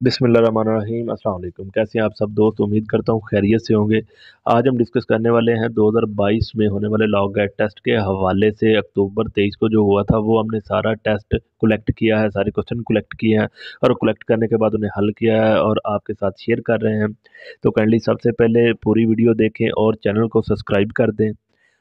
बिस्मिल्लाहिर्रहमानिर्रहीम अस्सलाम वालेकुम। कैसे हैं आप सब दोस्त? उम्मीद करता हूँ खैरियत से होंगे। आज हम डिस्कस करने वाले हैं 2022 में होने वाले लॉग गाइड टेस्ट के हवाले से। अक्टूबर 23 को जो हुआ था वो हमने सारा टेस्ट कलेक्ट किया है, सारे क्वेश्चन कलेक्ट किए हैं और कलेक्ट करने के बाद उन्हें हल किया है और आपके साथ शेयर कर रहे हैं। तो काइंडली सबसे पहले पूरी वीडियो देखें और चैनल को सब्सक्राइब कर दें।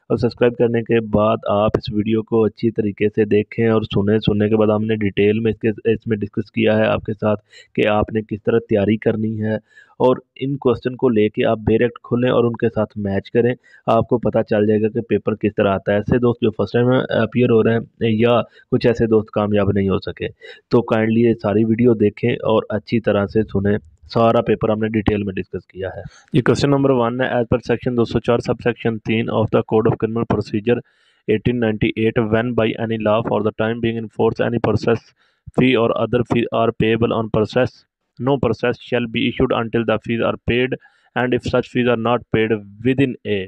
और सब्सक्राइब करने के बाद आप इस वीडियो को अच्छी तरीके से देखें और सुनने के बाद हमने डिटेल में इसमें डिस्कस किया है आपके साथ कि आपने किस तरह तैयारी करनी है। और इन क्वेश्चन को लेके आप डायरेक्ट खोलें और उनके साथ मैच करें। आपको पता चल जाएगा कि पेपर किस तरह आता है। ऐसे दोस्त जो फर्स्ट टाइम अपीयर हो रहे हैं या कुछ ऐसे दोस्त कामयाब नहीं हो सके, तो काइंडली ये सारी वीडियो देखें और अच्छी तरह से सुने। सारा पेपर हमने डिटेल में डिस्कस किया है। ये क्वेश्चन नंबर 1 है। As per section 204 sub section 3 of the code of criminal procedure 1898 when by any law for the time being in force any process fee or other fee are payable on process, no process shall be issued until the fees are paid and if such fees are not paid within a।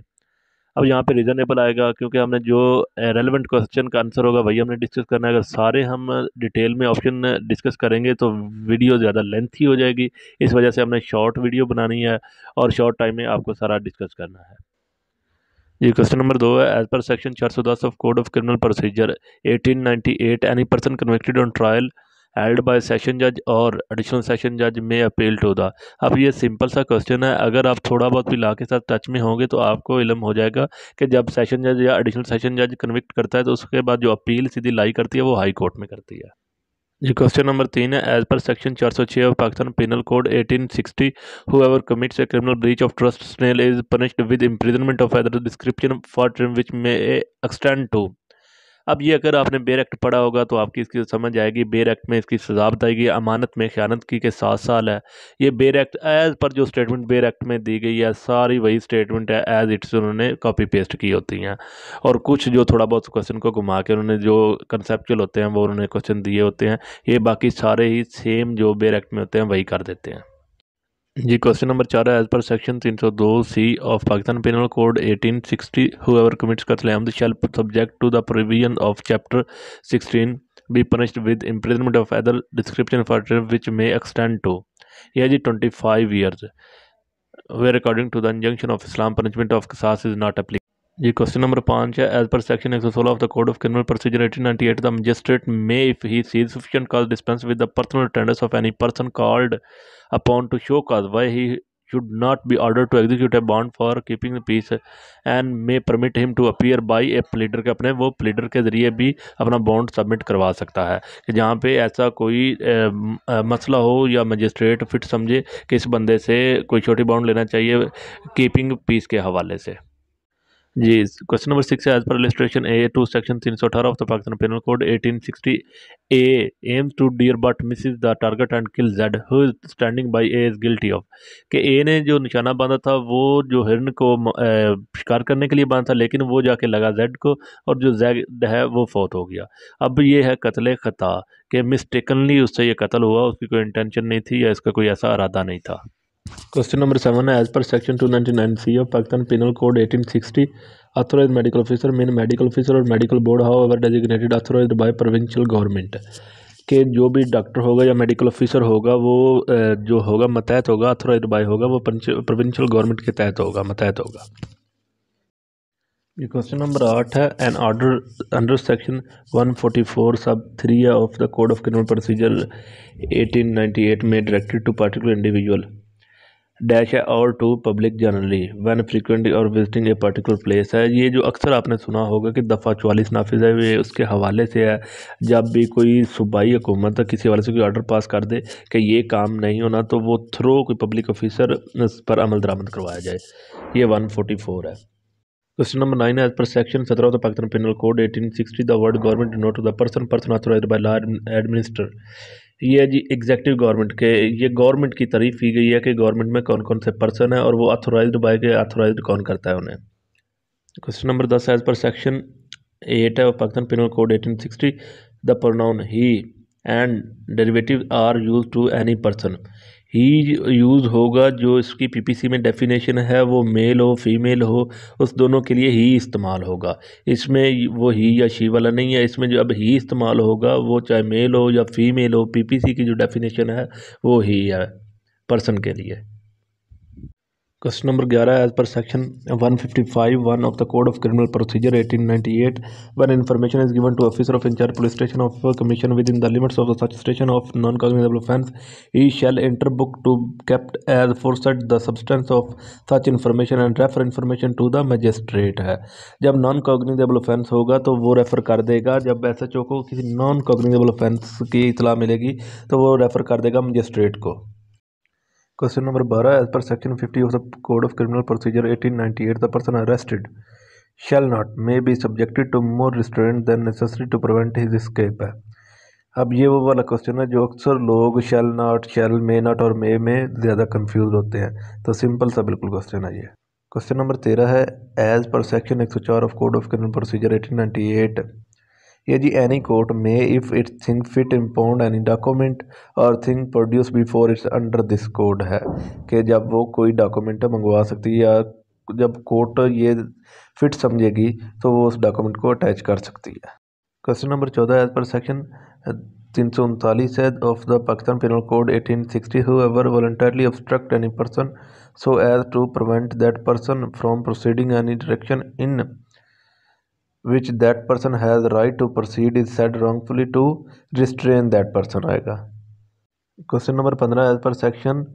अब यहाँ पे reasonable आएगा क्योंकि हमने जो relevant question का answer होगा वही हमने डिस्कस करना है। अगर सारे हम डिटेल में ऑप्शन डिस्कस करेंगे तो वीडियो ज़्यादा लेंथी हो जाएगी। इस वजह से हमने शॉर्ट वीडियो बनानी है और शॉर्ट टाइम में आपको सारा डिस्कस करना है। ये क्वेश्चन नंबर 2 है। As per section 410 of code of criminal procedure 1898 any person convicted on trial held by session जज और एडिशनल सेशन जज में अपील टू द। अब ये सिंपल सा क्वेश्चन है। अगर आप थोड़ा बहुत भी लॉ के साथ टच में होंगे तो आपको इल्म हो जाएगा कि जब सेशन जज या एडिशनल सेशन जज कन्विक्ट करता है तो उसके बाद जो अपील सीधी लाई करती है वो हाई कोर्ट में करती है। जी क्वेश्चन नंबर 3 है। As per section 406 of Pakistan penal code 1860 whoever commits a criminal breach of trust snail is punished with imprisonment of either description for term which may extend to। अब ये अगर आपने बेर एक्ट पढ़ा होगा तो आपकी इसकी समझ आएगी। बेर एक्ट में इसकी सजा बताएगी अमानत में ख़यानत की के 7 साल है। ये बेर एक्ट एज पर जो स्टेटमेंट बेर एक्ट में दी गई है सारी वही स्टेटमेंट है एज इट्स उन्होंने कॉपी पेस्ट की होती हैं। और कुछ जो थोड़ा बहुत क्वेश्चन को घुमा के उन्होंने जो कंसेप्चुअल होते हैं वो उन्होंने क्वेश्चन दिए होते हैं। ये बाकी सारे ही सेम जो बेर एक्ट में होते हैं वही कर देते हैं। जी क्वेश्चन नंबर 4 है। As per section 302 C of Pakistan penal code 1860 whoever commits कत्लेआम shall subject to the provision of chapter 16 be punished with imprisonment of either description for term which may extend to। यह जी 25 years where according to the injunction of Islam punishment of qisas is not applicable। जी question number 5 है। As per section 116 of the code of criminal procedure 1898 the magistrate may if he sees sufficient cause dispense with the personal attendance of any person called upon to show cause why he should not be ordered to execute a bond for keeping the peace and may permit him to appear by a pleader के अपने वो pleader के ज़रिए भी अपना bond submit करवा सकता है कि जहाँ पे ऐसा कोई मसला हो या मजिस्ट्रेट फिट समझे कि इस बंदे से कोई छोटी बॉन्ड लेना चाहिए कीपिंग पीस के हवाले से। जी क्वेश्चन नंबर 6 है। As per illustration A to section 318 of the Pakistan penal code 1860 A aims to deer but misses the target and kill Z who is standing by A is guilty of. कि A ने जो निशाना बांधा था वो जो हिरन को शिकार करने के लिए बांधा था लेकिन वो जाके लगा जेड को और जो जेड है वो फौत हो गया। अब ये है कत्ल खता कि मिस्टेकनली उससे ये कत्ल हुआ, उसकी कोई इंटेंशन नहीं थी या इसका कोई ऐसा इरादा नहीं था। क्वेश्चन नंबर 7 है। As per section 299 C of Pakistan penal code 1860 authorise medical officer mean medical officer or medical board however designated authorised by provincial government. के जो भी डॉक्टर होगा या मेडिकल ऑफिसर होगा वो जो होगा मतहत होगा, ऑथोराइज्ड बाय होगा वो प्रोविंशियल गवर्नमेंट के तहत होगा, मतहत होगा। ये क्वेश्चन नंबर 8 है। N order under section 144 sub 3 of the code of criminal procedure 1898 में directed to particular individual dash है और to public generally one frequently और विजिटिंग ए पर्टिकुलर प्लेस है। ये जो अक्सर आपने सुना होगा कि दफ़ा 44 नाफिज है, ये उसके हवाले से है। जब भी कोई सूबाई हुकूमत किसी हवाले से कोई ऑर्डर पास कर दे कि ये काम नहीं होना तो वो थ्रो कोई पब्लिक ऑफिसर पर अमल दरामद करवाया जाए। ये 144 है। क्वेश्चन नंबर 9 है। As per section 17 of the Pakistan penal code 1860 the word government note to the person authorised by law administer. ये है जी एग्जेक्टिव गवर्नमेंट के, ये गवर्नमेंट की तारीफ की गई है कि गवर्नमेंट में कौन कौन से पर्सन है और वो ऑथोराइज्ड बाय के ऑथोराइज्ड कौन करता है उन्हें। Question number 10 as per section 8 है Pakistan penal code 1860 the pronoun he and derivative are use to any person. He use होगा जो इसकी पीपीसी में डेफिनेशन है, वो मेल हो फीमेल हो, उस दोनों के लिए ही इस्तेमाल होगा। इसमें वो ही या शी वाला नहीं है, इसमें जो अब ही इस्तेमाल होगा वो चाहे मेल हो या फीमेल हो, पीपीसी की जो डेफिनेशन है वो ही है पर्सन के लिए। Question number 11, as per section 155(1) of the code of criminal procedure 1898, when information is given to officer of in-charge police station of a commission within the limits of the such station of non-cognizable offence, he shall enter book to kept as aforesaid the substance of such information and refer information to the magistrate है। जब non cognizable offence होगा तो वो refer कर देगा, जब SHO को किसी नॉन कॉग्निजेबल ऑफेंस की इतला मिलेगी तो वो रेफ़र कर देगा मजिस्ट्रेट को। Question number 12, as per section 50 of the code of criminal procedure 1898, the person arrested shall not may be subjected to more restraint than necessary to prevent his escape है। अब ये वो वाला क्वेश्चन है जो अक्सर लोग shall not, shell, may not और मे में ज़्यादा कंफ्यूज होते हैं, तो सिंपल सा बिल्कुल क्वेश्चन है ये। क्वेश्चन नंबर 13 है, as per section 104 of code of criminal procedure 1898, ये जी any court may if it think fit impound any document or thing produce before its under this code है कि जब वो कोई डॉक्यूमेंट मंगवा सकती है या जब कोर्ट ये फिट समझेगी तो वो उस डॉक्यूमेंट को अटैच कर सकती है। Question number 14, as per section 339 है of the Pakistan penal code 1860, whoever voluntarily obstruct any person so as to prevent that person from proceeding any direction in which that person has right to proceed is said wrongfully to restrain that person आएगा। Question number 15, as per section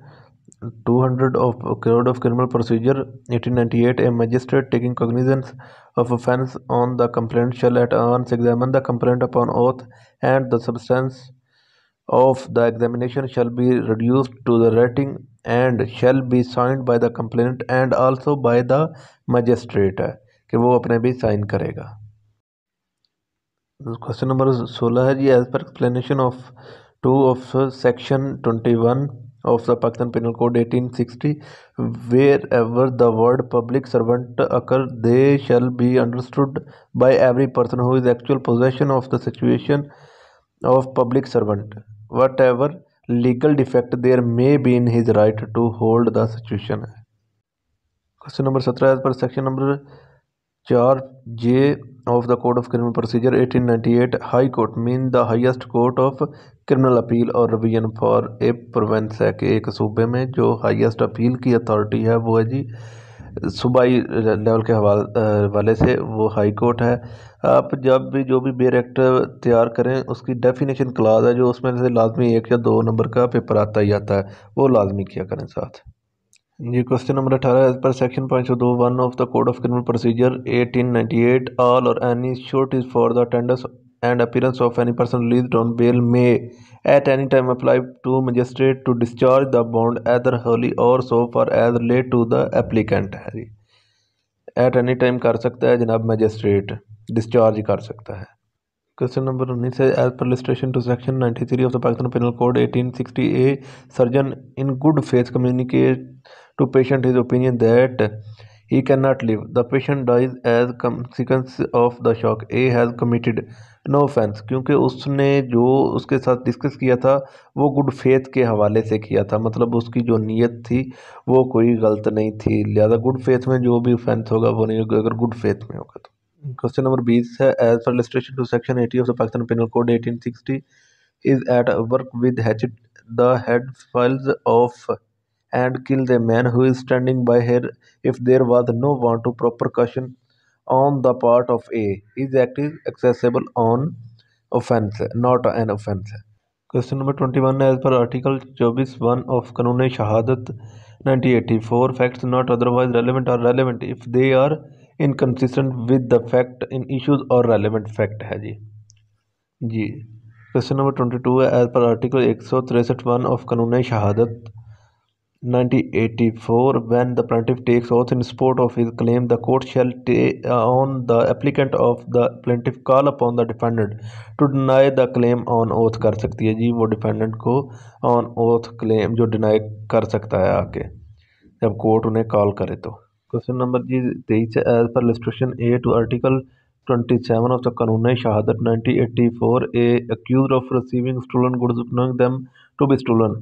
200 of Code of Criminal Procedure 1898, a magistrate taking cognizance of offence on the complaint shall at once examine the complaint upon oath, and the substance of the examination shall be reduced to the writing and shall be signed by the complainant and also by the magistrate है कि वो अपने भी sign करेगा। Question number 16 है जी, as per explanation of 2 of section 21 of the Pakistan Penal Code 1860, wherever the word public servant occur, they shall be understood by every person who is actual possession of the situation of public servant, whatever legal defect there may be in his right to hold the situation। Question number 17, as per section number 4(j) of the Code of Criminal Procedure 1898, High Court mean the highest court of criminal appeal और revision for a province है कि एक सूबे में जो highest appeal की authority है वो है जी सूबाई लेवल के हवाले से वो हाई कोर्ट है। आप जब भी जो भी बेर एक्ट तैयार करें उसकी डेफिनेशन क्लास है जो उसमें से लाजमी 1 या 2 नंबर का पेपर आता ही आता है, वो लाजमी किया करें साथ। ये question number 18, as per section 502(1) of the code of criminal procedure 1898, all or any sureties for the attendance and appearance of any person released on bail may at any time apply to magistrate to discharge the bond either wholly or so far as relate to the applicant है जी। Eight any time कर सकता है जनाब, magistrate discharge ही कर सकता है। Question number 19 है, as per illustration to section 93 of the Pakistan penal code 1860, a surgeon in good faith communicate to patient his opinion that he cannot live. The patient dies as consequence of the shock. A has committed no offense, क्योंकि उसने जो उसके साथ discuss किया था वो good faith के हवाले से किया था, मतलब उसकी जो नीयत थी वो कोई गलत नहीं थी, लिहाजा गुड फेथ में जो भी ऑफेंस होगा वो नहीं होगा अगर गुड फेथ में होगा तो। क्वेश्चन नंबर 20 है, as per illustration to section 80 of the Pakistan penal code 1860, is at work with hatchet the head files of and kill the man who is standing by her if there was no want to proper caution on the part of A. His act is accessible on offence, not an offence। Question number 21 है, as per article 24(1) of Qanun Shahadat 1984, facts not otherwise relevant are relevant if they are inconsistent with the fact in issues और relevant fact है जी। Question number 22 है, as per article 163(1) of Qanun Shahadat 1984, when the plaintiff takes oath in support of his claim, the court shall on the applicant of the plaintiff call upon the defendant to deny the claim on oath कर सकती है जी, वो defendant को on oath claim जो deny कर सकता है आके जब कोर्ट उन्हें कॉल करे तो। क्वेश्चन नंबर जी 23 है, as per illustration A to article 27 of the Kanun Shahadat 1984, a accused of receiving stolen goods knowing them to be stolen.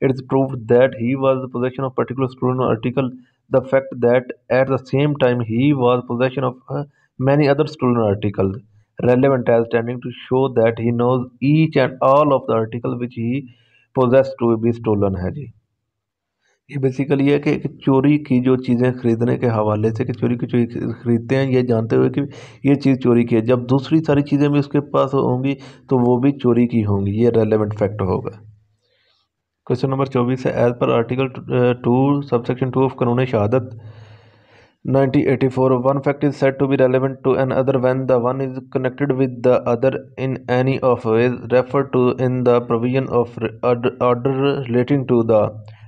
It is proved that he was in possession of particular stolen article. The fact that at the same time he was in possession of many other stolen articles relevant as tending to show that he knows each and all of the article which he possessed to be stolen है जी। ये basically है कि चोरी की जो चीज़ें खरीदने के हवाले से कि चोरी की चीज़ खरीदते हैं ये जानते हुए कि ये चीज़ चोरी की है, जब दूसरी सारी चीज़ें भी उसके पास होंगी तो वो भी चोरी की होंगी, ये रेलेवेंट फैक्ट होगा। क्वेश्चन नंबर 24 है as per article 2 subsection 2 of Qanun Shahadat 1984 one fact is said to be relevant to another when the one is connected with the other in any of ways referred to in the provision of order relating to the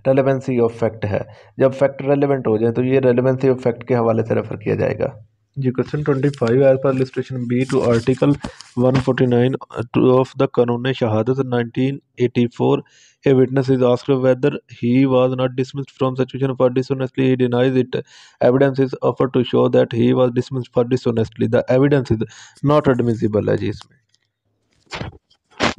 relevancy of fact है। जब fact relevant हो जाए तो ये relevancy of fact के हवाले से refer किया जाएगा जी। Question 25 as per illustration B to article 149 of the Qanun Shahadat 1984 a witness is asked whether he was not dismissed from situation for dishonestly. He denies it. Evidence is offered to show that he was dismissed for dishonestly. The evidence is not admissible है जी इसमें।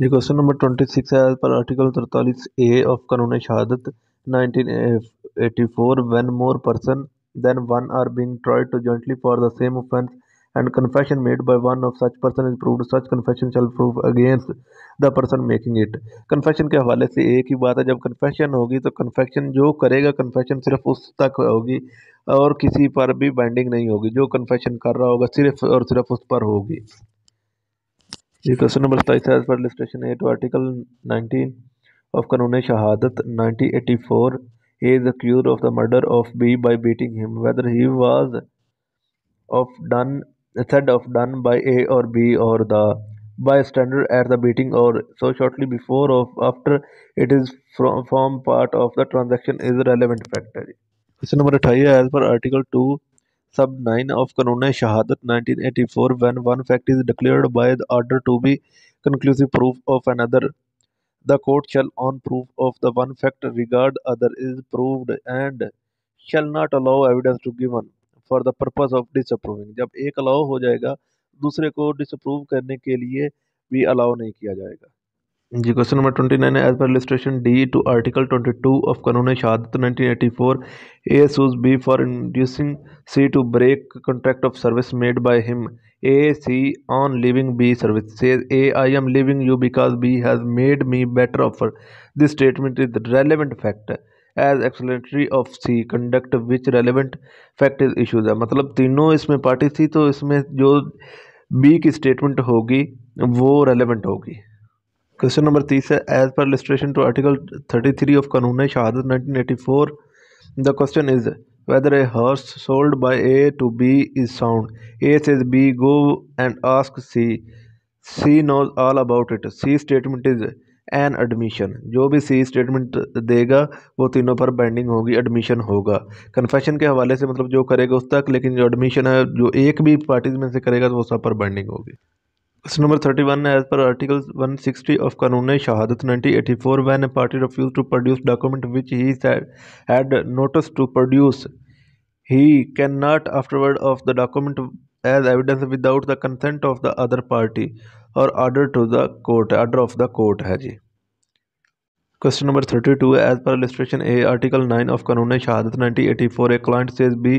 ये question number 26 है as per article 43A of Qanun Shahadat 1984 when more person than one are being tried to jointly for the same offense and confession made by one of such person is proved, such confession shall prove against the person making it। Confession के हवाले से एक ही बात है, जब confession होगी तो confession जो करेगा कन्फेशन सिर्फ उस तक होगी और किसी पर भी बाइंडिंग नहीं होगी, जो कन्फेशन कर रहा होगा सिर्फ और सिर्फ उस पर होगी। ये question number 27 as per illustration A to article 19 of Kanun Shahadat 1984, he is accused of the murder of B by beating him. Whether he was of done said of done by A or B or the bystander at the beating or so shortly before or after it is from part of the transaction is relevant factor। Question number 28 as per article 2 sub 9 of Kanun Shahadat 1984 when one fact is declared by the order to be conclusive proof of another, the court shall on proof of the one fact regard other is proved and shall not allow evidence to given for the purpose of disapproving। जब एक allow हो जाएगा दूसरे को disapprove करने के लिए भी अलाउ नहीं किया जाएगा जी। Question number 29 as per illustration D to article 22 of Qanun Shahadat 1984 A sues B for inducing C to break contract of service made by him A C on leaving B service says A I am leaving you because B has made me better offer. This statement is relevant fact as explanatory of C conduct which relevant fact is issues है। मतलब तीनों इसमें party थी तो इसमें जो B की statement होगी वो रेलेवेंट होगी। क्वेश्चन नंबर 30 है as per illustration to article 33 of Qanun Shahadat 1984 the question is whether a horse sold by A to B is sound. A says B go and ask C. C knows all about it. C statement is an admission. जो भी C statement देगा वो तीनों पर binding होगी, admission होगा। Confession के हवाले से मतलब जो करेगा उस तक, लेकिन जो एडमिशन है जो एक भी पार्टीज में से करेगा तो वो सब पर बाइंडिंग होगी। Question number 31 as per article 160 of Qanun Shahadat 1984 when a party refuse to produce document which he had notice to produce he cannot afterward of the document as evidence without the consent of the other party or order of the court है जी। Question number 32 as per illustration A article 9 of Qanun Shahadat 1984 A client says B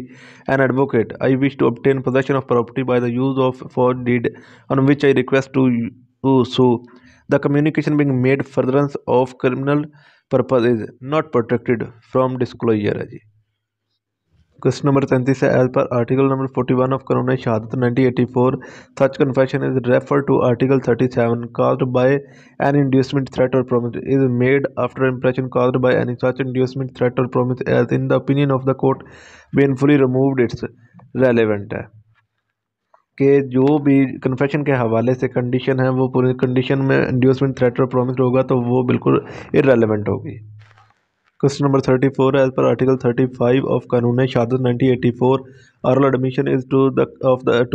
an advocate I wish to obtain possession of property by the use of for deed on which I request to sue the communication being made furtherance of criminal purpose is not protected from disclosure है जी। Question number 33 है as per article number 41 of Qanun Shahadat 1984 such confession is refer to article 37 caused by an inducement threat or promise is made after impression caused by any such inducement threat or promise as in the opinion of the court been fully removed its relevant है कि जो भी confession के हवाले से condition है वो पूरी कंडीशन में इंड्यूसमेंट थ्रेट और प्रॉमिस होगा तो वो बिल्कुल इररेलेवेंट होगी। Question number 34 as per article 35 of Qanun Shahadat 1984 oral admission is to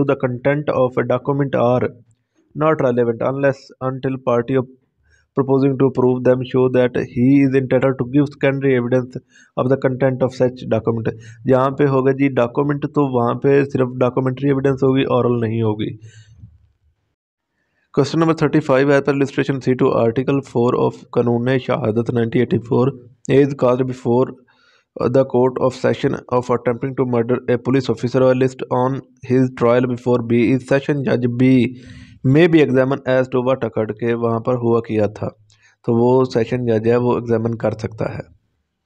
the content of a document are not relevant unless until proposing to prove them show that he is entitled to give secondary evidence of the content of such document। जहाँ पे होगा जी document तो वहाँ पे सिर्फ documentary evidence होगी, oral नहीं होगी। Question number 35 as per illustration C2 article 4 of Qanun Shahadat 1984 is called before the court of session of attempting to murder a police officer or list on his trial before B is session judge B may be examined as to what occurred के वहाँ पर हुआ किया था, तो वो session जज है, वो एग्जामिन कर सकता है।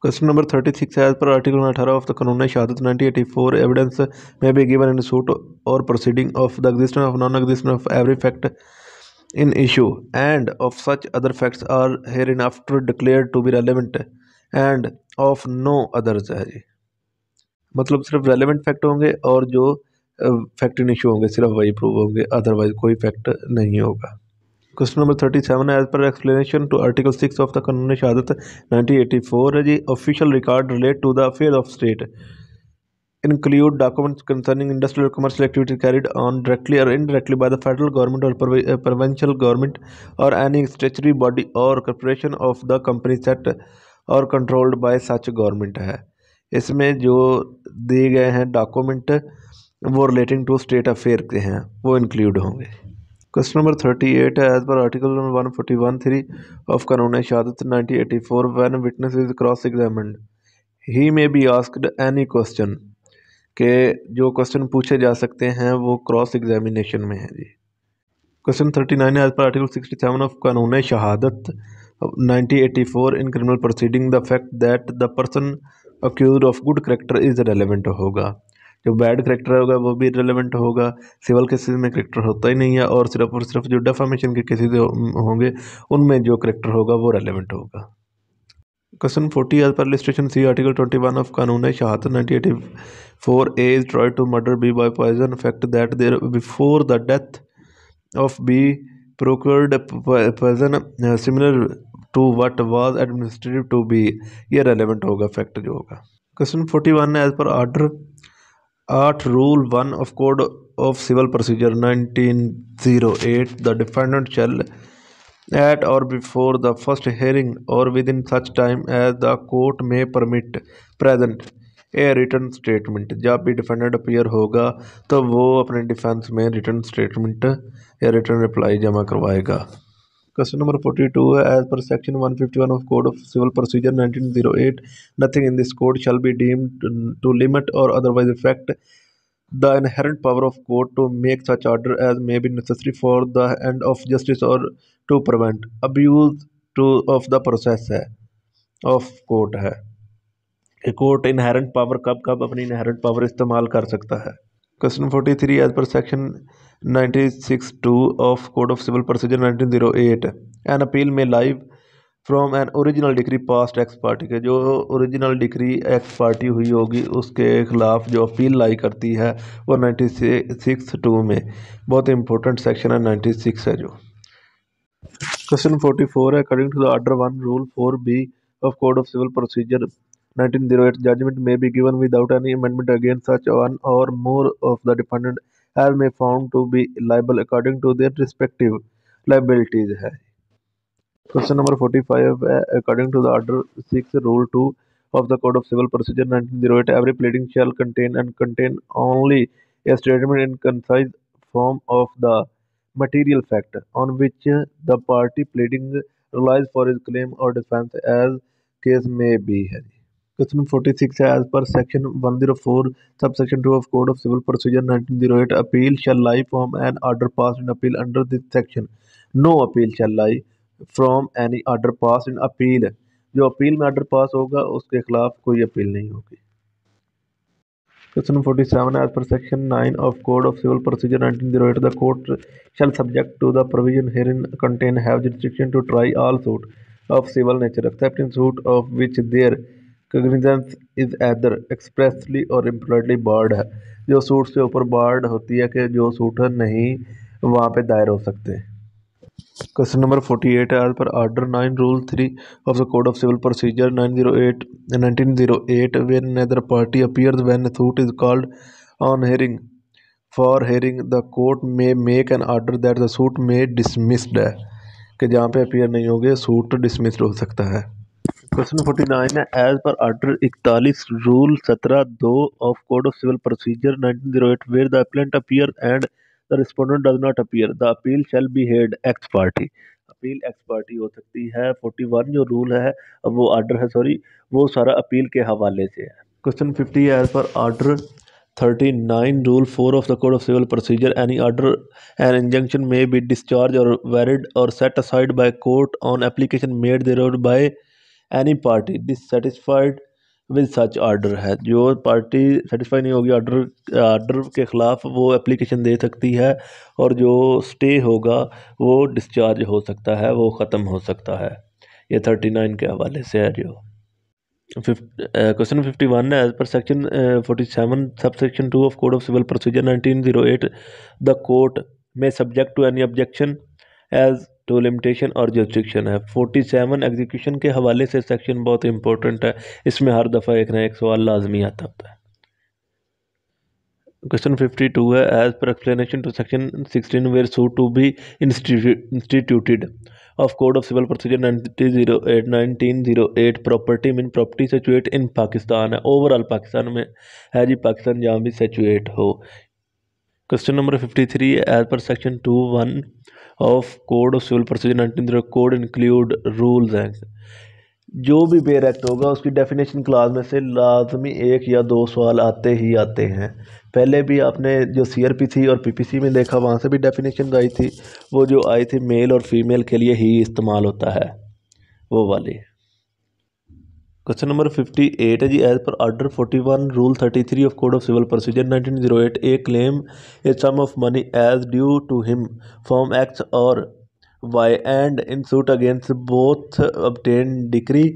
Question number 36 as per article 18 of the Qanun Shahadat 1984 evidence may be given in suit or proceeding of the existence of non-existence of every fact in issue and of such other facts are hereinafter declared to be relevant and of no others है जी। मतलब सिर्फ relevant fact होंगे और जो fact in issue होंगे सिर्फ वही prove होंगे, अदरवाइज कोई फैक्ट नहीं होगा। Question number 37 as per explanation to article 6 of the Qanun Shahadat 1984 है जी। Official record relate to the affair of state include documents concerning industrial or commercial activity carried on directly or indirectly by the federal government or provincial government or any statutory body or corporation of the company set or controlled by such government है। इसमें जो दिए गए हैं document वो relating to state affair के हैं, वो इंक्लूड होंगे। क्वेश्चन नंबर 38 है as per article 141(3) of Qanun Shahadat 1984 when witness is cross examined he may be asked any question के जो क्वेश्चन पूछे जा सकते हैं वो क्रॉस एग्जामिनेशन में है जी। Question 39 as per article 67 of Qanun Shahadat 1984 in criminal proceeding the fact that the person accused of good character is relevant होगा। जो बैड करेक्टर होगा वो भी रेलेवेंट होगा। सिविल केसेस में करेक्टर होता ही नहीं है और सिर्फ जो डेफामेशन के केसेस होंगे उनमें जो करेक्टर होगा वो रेलेवेंट होगा। Question 40 as per लिस्टेशन C article 21 of Qanun Shahadat 1984 A is try to murder B by poison fact that there before the death of B procured poison similar to what was administrative to B, ये relevant होगा fact जो होगा। Question 41 as per order 8 rule 1 of code of civil procedure 1908 the defendant shall at or before the first hearing or within such time as the court may permit present a written statement। जब भी defendant appear होगा तो वो अपने defence में written statement या written reply जमा करवाएगा। क्वेश्चन नंबर 42 है as per section 151 of code of civil procedure 1908 nothing in this code shall be deemed to limit or otherwise affect the inherent power of court to make such order as may be necessary for the end of justice or to prevent abuse of the process है of court है। Court inherent power कब कब अपनी inherent power इस्तेमाल कर सकता है। Question 43 as per section 96(2) of code of civil procedure 1908 an appeal में live from an original decree passed ex parte के जो ओरिजिनल डिक्री एक्स पार्टी हुई होगी उसके खिलाफ जो अपील लाई करती है वो 96(2) में बहुत इंपॉर्टेंट सेक्शन है 96 है जो। क्वेश्चन 44 है according to the order 1 rule 4B of code of civil procedure 1908 judgment may be given without any amendment against such one or more of the defendant as may found to be liable according to their respective liabilities है। Question number 45 है according to the order 6 rule 2 of the code of civil procedure 1908 every pleading shall contain only a statement in concise form of the material fact on which the party pleading relies for his claim or defense as case may be है। Question 46 है as per section 104 sub section 2 of code of civil procedure 1908 appeal shall lie from an order pass in appeal under this section no appeal shall lie from any order pass in appeal. जो appeal में order pass होगा उसके खिलाफ कोई appeal नहीं होगी। Question 47 as per section 9 of code of civil procedure 1908 the court shall subject to the provision herein contain have jurisdiction to try all suit of civil nature except in suit of which there cognizance is either expressly or impliedly barred है। जो suit से ऊपर board होती है कि जो suit नहीं वहाँ पे दायर हो सकते। क्वेश्चन नंबर 48 है as per order 9 rule 3 of the code of civil procedure 1908 where neither party appears when a suit is called on hearing for hearing the court may make an order that the suit may dismissed है। कि जहाँ पे appear नहीं होंगे suit dismissed हो सकता है। Question 49 है, as per order 41 rule 17(2) of code of civil procedure 1908 where the appellant appear and the respondent does not appear the appeal shall be heard ex parte. Appeal ex parte हो सकती है। 41 जो rule है, अब वो order है, sorry, वो सारा अपील के हवाले से है। क्वेश्चन 50 है, as per order 39 Rule 4 of the Code of Civil Procedure, any order and injunction may be discharged or varied or set aside by court on application made thereof by any party dissatisfied with such order है। जो party satisfy नहीं होगी order के ख़िलाफ़ वो application दे सकती है, और जो स्टे होगा वो डिस्चार्ज हो सकता है, वो ख़त्म हो सकता है। ये 39 के हवाले से है। जो क्वेश्चन 51 है, as per section 47 sub section 2 of code of civil procedure 1908 the court may subject to any objection as to limitation or jurisdiction है। 47 एग्जीक्यूशन के हवाले से सेक्शन बहुत इंपॉर्टेंट है, इसमें हर दफ़ा एक ना एक सवाल लाजमी आता होता है। क्वेश्चन 52 है, as per explanation to section 16 where suit to be instituted of code of civil procedure 1908 property mean property situate in Pakistan है। ओवरऑल पाकिस्तान में है जी, पाकिस्तान जहाँ भी सिचुएट हो। क्वेश्चन नंबर 53 है, as per section 21 of code of civil procedure 1908 code include rules हैं। जो भी बेयर एक्ट होगा उसकी डेफिनेशन क्लास में से लाजमी एक या दो सवाल आते ही आते हैं। पहले भी आपने जो सीआरपीसी और पीपीसी में देखा, वहाँ से भी डेफिनेशन आई थी, वो जो आई थी मेल और फीमेल के लिए ही इस्तेमाल होता है, वो वाली। क्वेश्चन नंबर 58 है जी, as per order 41 rule 33 of code of civil procedure 1908 A claim a sum of money as due to him from X or Y and in suit against both obtained decree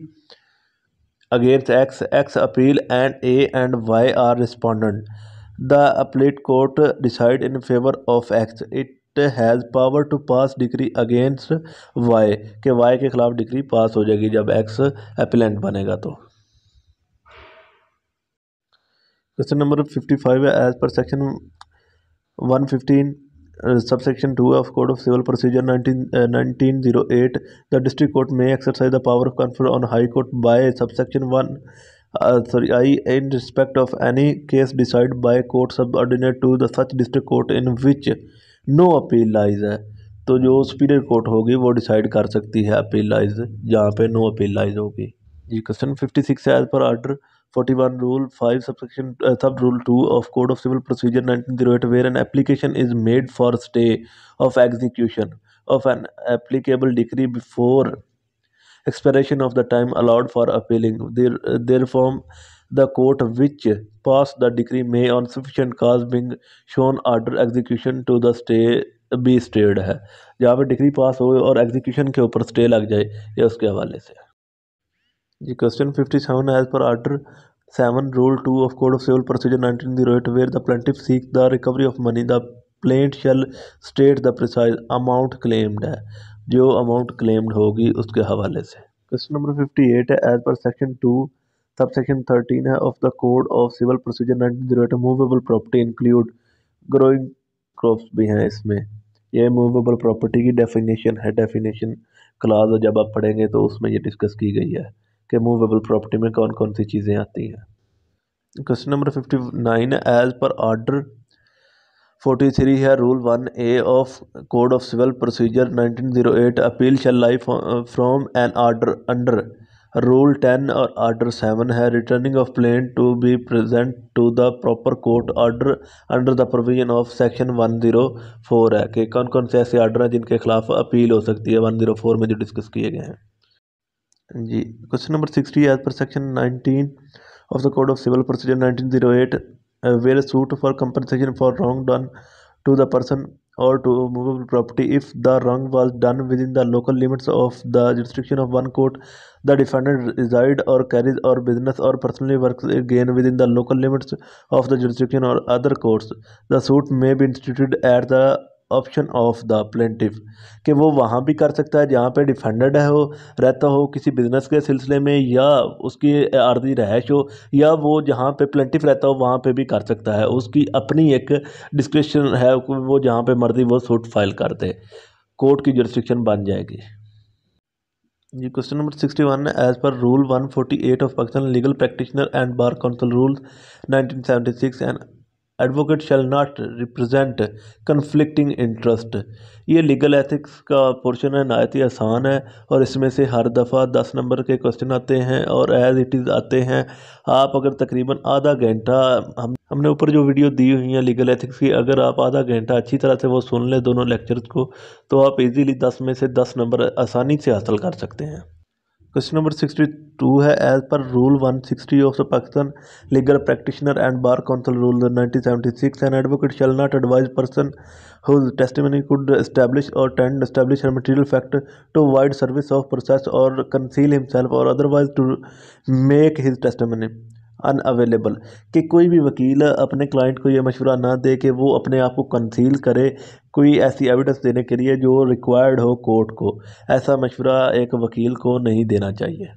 against X appeal and A and Y are respondent. The appellate court decide in favor of X. It has power to pass decree against Y के Y के खिलाफ decree pass हो जाएगी जब X appellant बनेगा तो। Question number 55 है, as per section 115 subsection 2 of Code of Civil Procedure 1908 the district court may exercise the power of confer on high court by subsection 1 I in respect of any case decided by court subordinate to the such district court in which no appeal lies है। तो जो superior court होगी वो decide कर सकती है appeal lies जहाँ पे नो अपील लाइज होगी जी। क्वेश्चन 56 है, as per order 41 Rule 5 subsection sub Rule 2 of Code of Civil Procedure 1908 where an application is made for stay of execution of an applicable decree before expiration of the time allowed for appealing. Therefore, the court which passed the decree may on sufficient cause being shown order execution to the stay be stayed है। जहाँ पे degree पास हो और execution के ऊपर stay लग जाए, या उसके हवाले से जी। Question 57 as per order 7 Rule 2 of Code of Civil Procedure 1908 where the plaintiff seek the recovery of money the plaintiff shall state the precise amount claimed है। जो अमाउंट क्लेम्ड होगी उसके हवाले से। क्वेश्चन नंबर 58 है, एज पर सेक्शन 2 सब section 13 है of the code of civil procedure 1908 movable property include growing crops भी हैं इसमें। ये मूवेबल प्रॉपर्टी की डेफिनेशन है, डेफिनेशन क्लास जब आप पढ़ेंगे तो उसमें ये डिस्कस की गई है कि मूवेबल प्रॉपर्टी में कौन कौन सी चीज़ें आती हैं। Question number 59 as per order 43 है, rule 1A of code of civil procedure 1908 appeal shall lie from an order under rule 10 और ऑर्डर 7 है, returning of plain to be present to the proper court order under the provision of section 104 है कि कौन कौन से ऐसे order हैं जिनके खिलाफ अपील हो सकती है 104 में जो डिस्कस किए गए हैं जी। Question number 60 as per section 19 of the code of civil procedure 1908 where suit for compensation for wrong done to the person or to movable property if the wrong was done within the local limits of the jurisdiction of one court the defendant reside or carries or business or personally works again within the local limits of the jurisdiction or other courts the suit may be instituted at the option of the plaintiff कि वो वहाँ भी कर सकता है जहाँ पे defended है हो रहता हो किसी बिजनेस के सिलसिले में, या उसकी आर्जी रहायश हो, या वो जहाँ पे प्लेंटिफ रहता हो वहाँ पे भी कर सकता है। उसकी अपनी एक डिस्क्रिप्शन है, वो जहाँ पे मर्जी वो सूट फाइल कर दे। कोर्ट की जुरिस्डिक्शन बन जाएगी। ये क्वेश्चन नंबर 61 है। As per rule 148 of Pakistan legal practitioner and bar council rule 1976 and advocate shall not represent conflicting interest. ये लीगल एथिक्स का पोर्शन है, नहायत ही आसान है और इसमें से हर दफ़ा 10 नंबर के क्वेश्चन आते हैं और एज इट इज़ आते हैं। आप अगर तकरीबन आधा घंटा हमने ऊपर जो वीडियो दी हुई है लीगल एथिक्स की, अगर आप आधा घंटा अच्छी तरह से वो सुन लें दोनों लेक्चर्स को, तो आप इजीली 10 में से 10 नंबर आसानी से हासिल कर सकते हैं। क्वेश्चन नंबर 62 है। As per rule 160 of the Pakistan legal practitioner and bar council rule 1976 an advocate shall not advise person whose testimony could establish or tend to establish a material fact to avoid service of process or conceal himself or otherwise to make his testimony unavailable. कि कोई भी वकील अपने client को ये मशवरा ना दे कि वो अपने आप को कंसील करे कोई ऐसी एविडेंस देने के लिए जो रिक्वायर्ड हो कोर्ट को। ऐसा मशवरा एक वकील को नहीं देना चाहिए।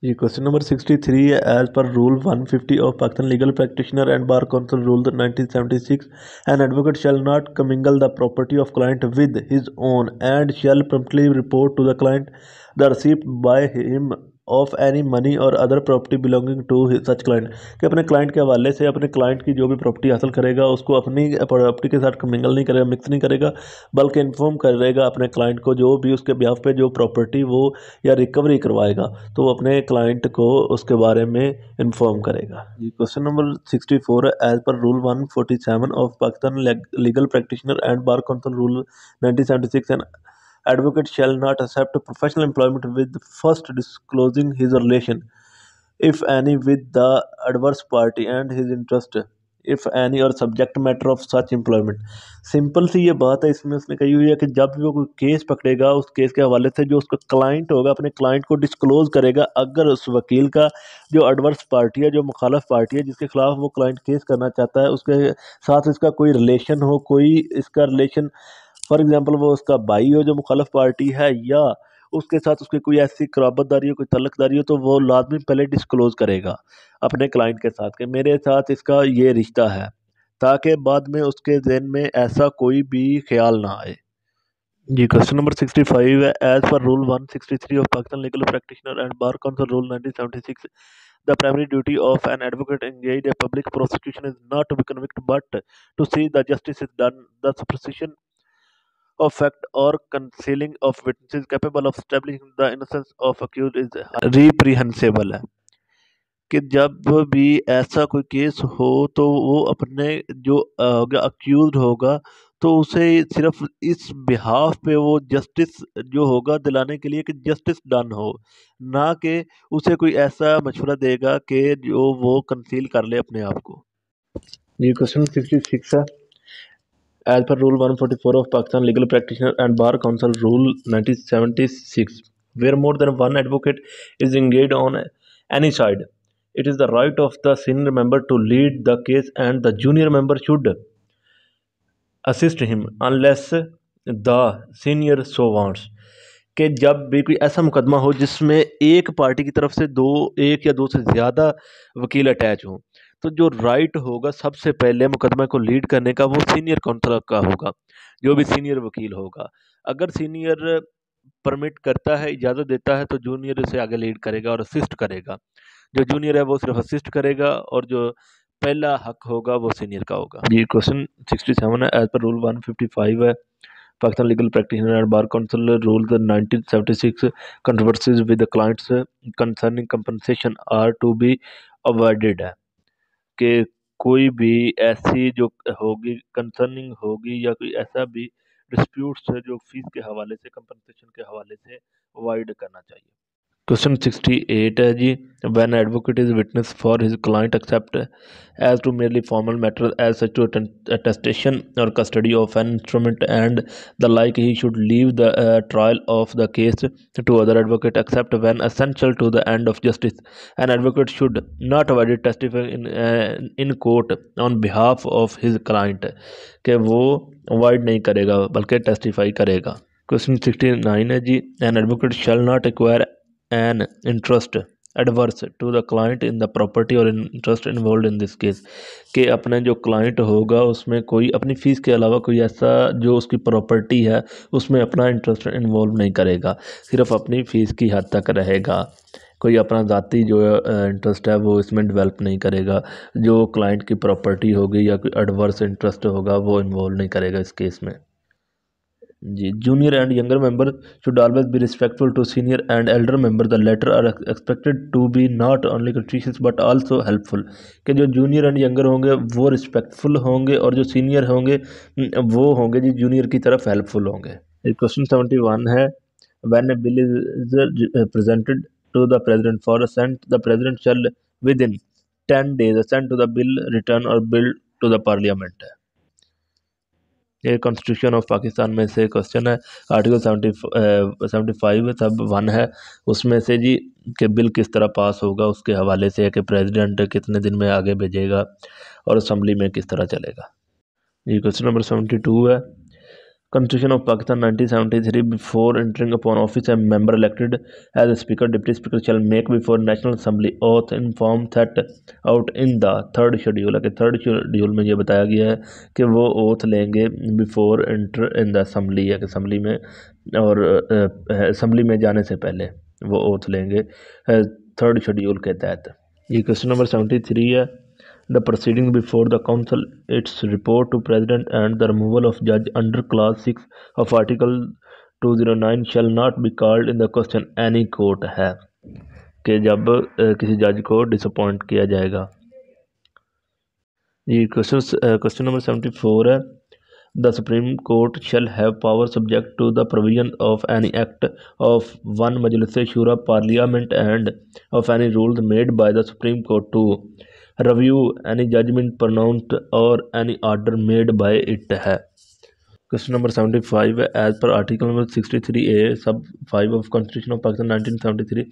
ये क्वेश्चन नंबर 63 है। As per rule 150 of Pakistan legal practitioner and bar council rule 1976 an advocate shall not commingle the property of client with his own and shall promptly report to the client the receipt by him of any money or other property belonging to such client. कि अपने client के हवाले से अपने client की जो भी property हासिल करेगा उसको अपनी प्रॉपर्टी के साथ कमिंगल नहीं करेगा, मिक्स नहीं करेगा, बल्कि इन्फॉर्म करेगा अपने क्लाइंट को जो भी उसके बिहाफ पे जो प्रॉपर्टी वो या रिकवरी करवाएगा तो वो अपने क्लाइंट को उसके बारे में इन्फॉर्म करेगा। ये क्वेश्चन नंबर 64 है। As per rule 147 of Pakistan legal practitioner and bar council rule 1976 and advocate shall not accept professional employment with first disclosing his relation, if any, with the adverse party and his interest, if any, और subject matter of such employment। Simple सी ये बात है, इसमें उसने कही हुई है कि जब भी वो कोई केस पकड़ेगा उस केस के हवाले से जो उसका क्लाइंट होगा अपने क्लाइंट को डिस्क्लोज करेगा। अगर उस वकील का जो एडवर्स पार्टी है, जो मुखालफ पार्टी है जिसके खिलाफ वो क्लाइंट केस करना चाहता है, उसके साथ इसका कोई रिलेशन हो, कोई इसका रिलेशन फॉर एग्जांपल वो उसका भाई हो जो मुखालफ पार्टी है, या उसके साथ उसकी कोई ऐसी कराबतदारी हो, कोई तल्लकदारी हो, तो वो लाजमी पहले डिस्क्लोज करेगा अपने क्लाइंट के साथ कि मेरे साथ इसका ये रिश्ता है, ताकि बाद में उसके जहन में ऐसा कोई भी ख्याल ना आए। जी क्वेश्चन नंबर 65 है। As per rule 163 of Pakistan legal practitioner and bar council rule 1976 the primary duty of an advocate engaged in public prosecution is not to be convict but to see the justice is done. The suppression of fact or concealing of witnesses capable of establishing the innocence of accused is reprehensible है। कि जब भी ऐसा कोई case हो तो वो अपने जो अक्यूज होगा तो उसे सिर्फ इस बिहाफ पे वो जस्टिस जो होगा दिलाने के लिए कि जस्टिस डन हो, ना कि उसे कोई ऐसा मशवरा देगा कि जो वो कंसील कर ले अपने आप को। ये क्वेश्चन 66 है। As per Rule 144 of Pakistan Legal Practitioner and Bar Council Rule 1976, where more than one advocate is engaged on any side, it is the right of the senior member to lead the case and the junior member should assist him unless the senior so wants। कि जब भी कोई ऐसा मुकदमा हो जिसमें एक party की तरफ से एक या दो से ज़्यादा वकील अटैच हों, तो जो राइट होगा सबसे पहले मुकदमे को लीड करने का वो सीनियर काउंसिल का होगा, जो भी सीनियर वकील होगा। अगर सीनियर परमिट करता है, इजाज़त देता है, तो जूनियर उसे आगे लीड करेगा और असिस्ट करेगा। जो जूनियर है वो सिर्फ असिस्ट करेगा और जो पहला हक होगा वो सीनियर का होगा। ये क्वेश्चन 67 है। एज पर रूल 155 है Pakistan Legal Practitioner and Bar Council Rule 1976, controversies with the clients concerning compensation are to be avoided है कि कोई भी ऐसी जो होगी कंसर्निंग होगी या कोई ऐसा भी डिस्प्यूट्स है जो फीस के हवाले से कंपनसेशन के हवाले से अवॉइड करना चाहिए। क्वेश्चन 68 है जी। When advocate is witness for his client except as to merely formal matter as such to attestation or custody of an instrument and the like he should leave the trial of the case to other advocate except when essential to the end of justice an advocate should not avoid testify in court on behalf of his client कि वो avoid नहीं करेगा बल्कि testify करेगा। Question 69 है जी। An advocate shall not acquire an interest adverse to the client in the property or interest involve in this case, कि अपने जो क्लाइंट होगा उसमें कोई अपनी फ़ीस के अलावा कोई ऐसा जो उसकी प्रॉपर्टी है उसमें अपना इंटरेस्ट इन्वॉल्व नहीं करेगा, सिर्फ अपनी फ़ीस की हद तक रहेगा। कोई अपना ज़ाती जो इंटरेस्ट है वो इसमें डेवलप नहीं करेगा। जो क्लाइंट की प्रॉपर्टी होगी या कोई एडवर्स इंटरेस्ट होगा वो इन्वॉल्व नहीं करेगा इस केस में। जी, junior and younger member should always be respectful to senior and elder member, the latter are expected to be not only courteous but also helpful, कि जो जूनियर एंड यंगर होंगे वो रिस्पेक्टफुल होंगे और जो सीनियर होंगे वो होंगे जी जूनियर की तरफ हेल्पफुल होंगे। क्वेश्चन 71 है, when a bill is presented to the president for assent, the president shall within 10 days assent to the bill return or bill to the parliament है। ये कॉन्स्टिट्यूशन ऑफ पाकिस्तान में से question है। Article 75 सब 1 है, उसमें से जी कि बिल किस तरह पास होगा उसके हवाले से है कि प्रेसिडेंट कितने दिन में आगे भेजेगा और असम्बली में किस तरह चलेगा। ये क्वेश्चन नंबर 72 है। Constitution of Pakistan 1973, before entering upon office, a member elected as a speaker, deputy speaker shall make before National Assembly oath in form set out in the third schedule। कि third schedule में ये बताया गया है कि वो oath लेंगे before enter in the assembly, या कि असम्बली में और असम्बली में जाने से पहले वो ओथ लेंगे थर्ड शेड्यूल के तहत। ये क्वेश्चन नंबर 73 है। The proceedings before the council, its report to president and the removal of judge under clause 6 of article 209 shall not be called in the question any court है, कि जब किसी जज को डिसअपॉइंट किया जाएगा। ये क्वेश्चन नंबर 74 है। The Supreme Court shall have power subject to the provision of any act of one Majlis-e Shura Parliament and of any rules made by the Supreme Court to review any judgment pronounced or any order made by it है। Question number 75 है। As per article number 63A sub 5 of constitution of Pakistan 1973,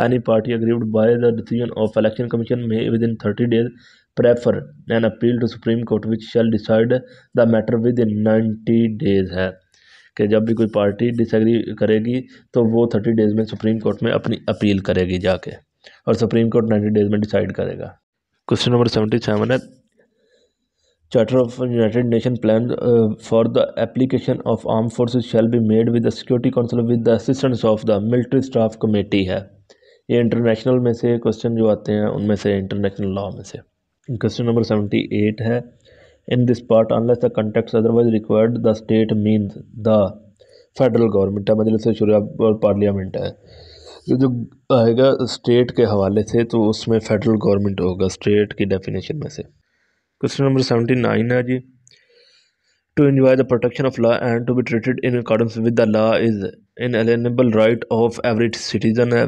any party aggrieved by the decision of election commission may within 30 days prefer an appeal to supreme court which shall decide the matter within 90 days है, कि जब भी कोई party disagree करेगी तो वो 30 days में supreme court में अपनी अपील करेगी जाके, और सुप्रीम कोर्ट 90 days में डिसाइड करेगा। क्वेश्चन नंबर 77 है। Charter of United Nations plan for the application of armed forces shall be made with the Security Council with the assistance of the Military Staff Committee है। ये international में से question जो आते हैं उनमें से इंटरनेशनल लॉ में से। क्वेश्चन नंबर 78 है। In this part unless the context otherwise required the state means the federal government है, मजलिस शुरा और पार्लियामेंट है। ये जो आएगा स्टेट के हवाले से तो उसमें फेडरल गवर्नमेंट होगा स्टेट की डेफिनेशन में से। क्वेश्चन नंबर 79 है जी। To enjoy the protection of law and to be treated in accordance with the law is inalienable right of every citizen है।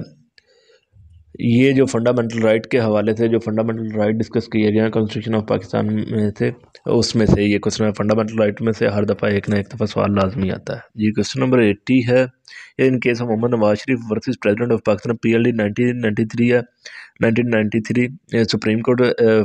ये जो फंडामेंटल राइट के हवाले से जो फंडामेंटल राइट डिस्कस किए गए हैं कॉन्स्टिट्यूशन ऑफ पाकिस्तान में से, उसमें से ये क्वेश्चन है। फंडामेंटल राइट में से हर दफ़ा एक ना एक दफ़ा सवाल लाजमी आता है। ये क्वेश्चन नंबर 80 है। In case of Mohammad Nawaz Sharif versus president of Pakistan PLD 1993 है। 1993 supreme court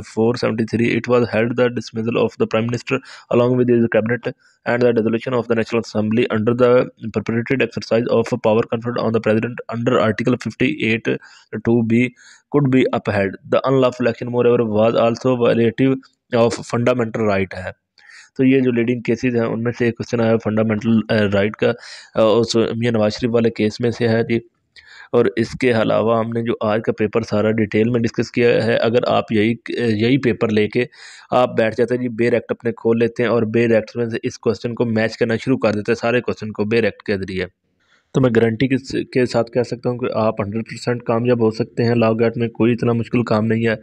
473 it was held the dismissal of the prime minister along with his cabinet and the dissolution of the National Assembly under the perpetrated exercise of power conferred on the President under Article 58 2B could be upheld. The unlawful action moreover was also violative of fundamental right है। तो ये जो leading cases हैं उनमें से एक question आया fundamental right का, उस मियां नवाज शरीफ वाले केस में से है जी। और इसके अलावा हमने जो आज का पेपर सारा डिटेल में डिस्कस किया है। अगर आप यही पेपर लेके आप बैठ जाते हैं जी, बेर एक्ट अपने खोल लेते हैं और बेर एक्ट में से इस क्वेश्चन को मैच करना शुरू कर देते हैं सारे क्वेश्चन को बेर एक्ट के जरिए, तो मैं गारंटी के साथ कह सकता हूँ कि आप 100% कामयाब हो सकते हैं। लॉ गेट में कोई इतना मुश्किल काम नहीं है।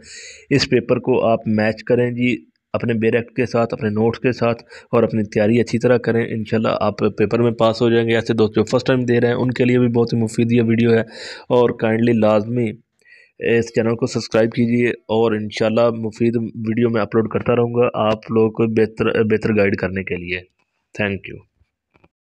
इस पेपर को आप मैच करें जी अपने बेर एक्ट के साथ, अपने नोट्स के साथ, और अपनी तैयारी अच्छी तरह करें। इंशाल्लाह आप पेपर में पास हो जाएंगे। ऐसे दोस्त जो फर्स्ट टाइम दे रहे हैं उनके लिए भी बहुत ही मुफीद ये वीडियो है। और काइंडली लाजमी इस चैनल को सब्सक्राइब कीजिए और इंशाल्लाह मुफीद वीडियो मैं अपलोड करता रहूँगा आप लोगों को बेहतर गाइड करने के लिए। Thank you.